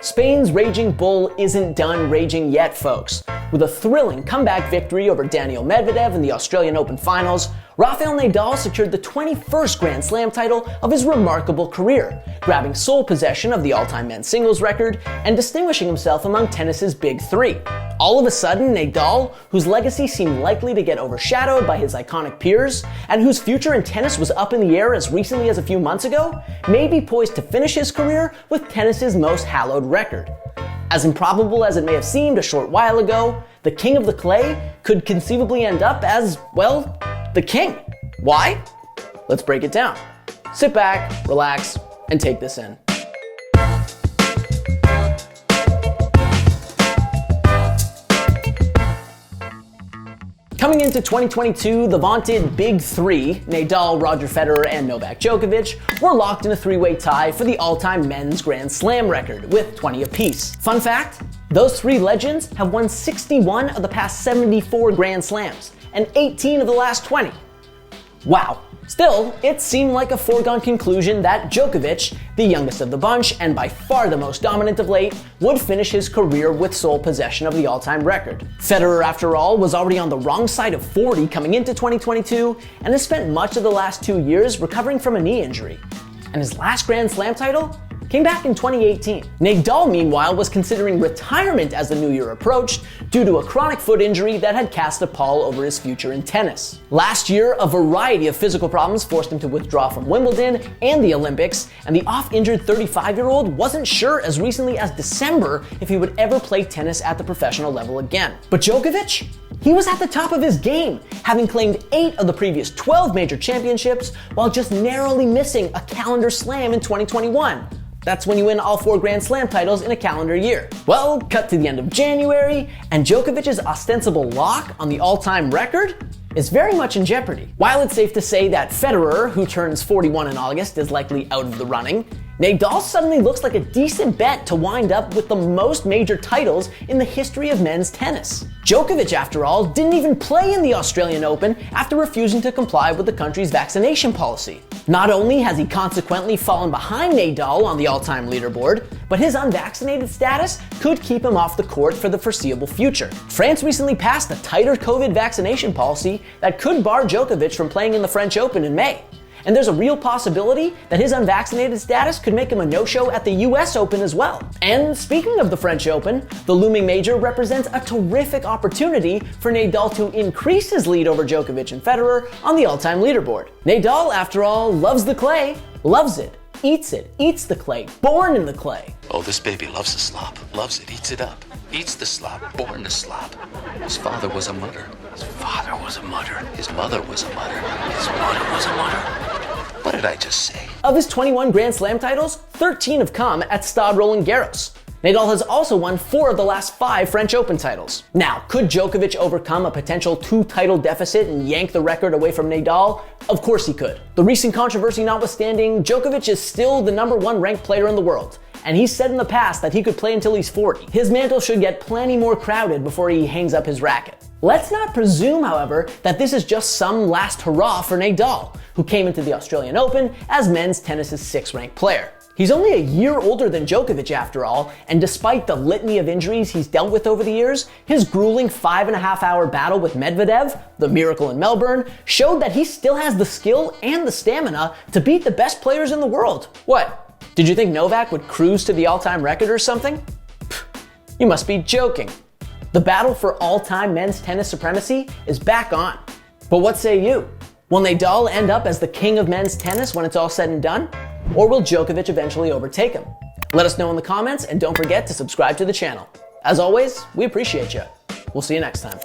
Spain's raging bull isn't done raging yet, folks. With a thrilling comeback victory over Daniil Medvedev in the Australian Open finals, Rafael Nadal secured the 21st Grand Slam title of his remarkable career, grabbing sole possession of the all-time men's singles record and distinguishing himself among tennis's big three. All of a sudden, Nadal, whose legacy seemed likely to get overshadowed by his iconic peers, and whose future in tennis was up in the air as recently as a few months ago, may be poised to finish his career with tennis's most hallowed record. As improbable as it may have seemed a short while ago, the king of the clay could conceivably end up as, well, the king. Why? Let's break it down. Sit back, relax, and take this in. Coming into 2022, the vaunted Big Three, Nadal, Roger Federer, and Novak Djokovic, were locked in a three-way tie for the all-time men's Grand Slam record, with 20 apiece. Fun fact, those three legends have won 61 of the past 74 Grand Slams, and 18 of the last 20. Wow. Still, it seemed like a foregone conclusion that Djokovic, the youngest of the bunch and by far the most dominant of late, would finish his career with sole possession of the all-time record. Federer, after all, was already on the wrong side of 40 coming into 2022 and has spent much of the last 2 years recovering from a knee injury. And his last Grand Slam title came back in 2018. Nadal, meanwhile, was considering retirement as the new year approached due to a chronic foot injury that had cast a pall over his future in tennis. Last year, a variety of physical problems forced him to withdraw from Wimbledon and the Olympics, and the oft-injured 35-year-old wasn't sure as recently as December if he would ever play tennis at the professional level again. But Djokovic? He was at the top of his game, having claimed 8 of the previous 12 major championships while just narrowly missing a calendar slam in 2021. That's when you win all 4 Grand Slam titles in a calendar year. Well, cut to the end of January, and Djokovic's ostensible lock on the all-time record is very much in jeopardy. While it's safe to say that Federer, who turns 41 in August, is likely out of the running, Nadal suddenly looks like a decent bet to wind up with the most major titles in the history of men's tennis. Djokovic, after all, didn't even play in the Australian Open after refusing to comply with the country's vaccination policy. Not only has he consequently fallen behind Nadal on the all-time leaderboard, but his unvaccinated status could keep him off the court for the foreseeable future. France recently passed a tighter COVID vaccination policy that could bar Djokovic from playing in the French Open in May. And there's a real possibility that his unvaccinated status could make him a no-show at the US Open as well. And speaking of the French Open, the looming major represents a terrific opportunity for Nadal to increase his lead over Djokovic and Federer on the all-time leaderboard. Nadal, after all, loves the clay, loves it, eats the clay, born in the clay. Oh, this baby loves the slop, loves it, eats it up. Eats the slop, born to slop. His father was a mutter. His father was a mutter. His mother was a mutter. His mother was a mutter. What did I just say? Of his 21 Grand Slam titles, 13 have come at Stade Roland Garros. Nadal has also won 4 of the last 5 French Open titles. Now, could Djokovic overcome a potential 2-title deficit and yank the record away from Nadal? Of course he could. The recent controversy notwithstanding, Djokovic is still the #1 ranked player in the world. And he's said in the past that he could play until he's 40. His mantle should get plenty more crowded before he hangs up his racket. Let's not presume, however, that this is just some last hurrah for Nadal, who came into the Australian Open as men's tennis's 6th-ranked player. He's only a year older than Djokovic after all, and despite the litany of injuries he's dealt with over the years, his grueling 5.5-hour battle with Medvedev, the miracle in Melbourne, showed that he still has the skill and the stamina to beat the best players in the world. What? Did you think Novak would cruise to the all-time record or something? Pfft, you must be joking. The battle for all-time men's tennis supremacy is back on. But what say you? Will Nadal end up as the king of men's tennis when it's all said and done? Or will Djokovic eventually overtake him? Let us know in the comments, and don't forget to subscribe to the channel. As always, we appreciate you. We'll see you next time.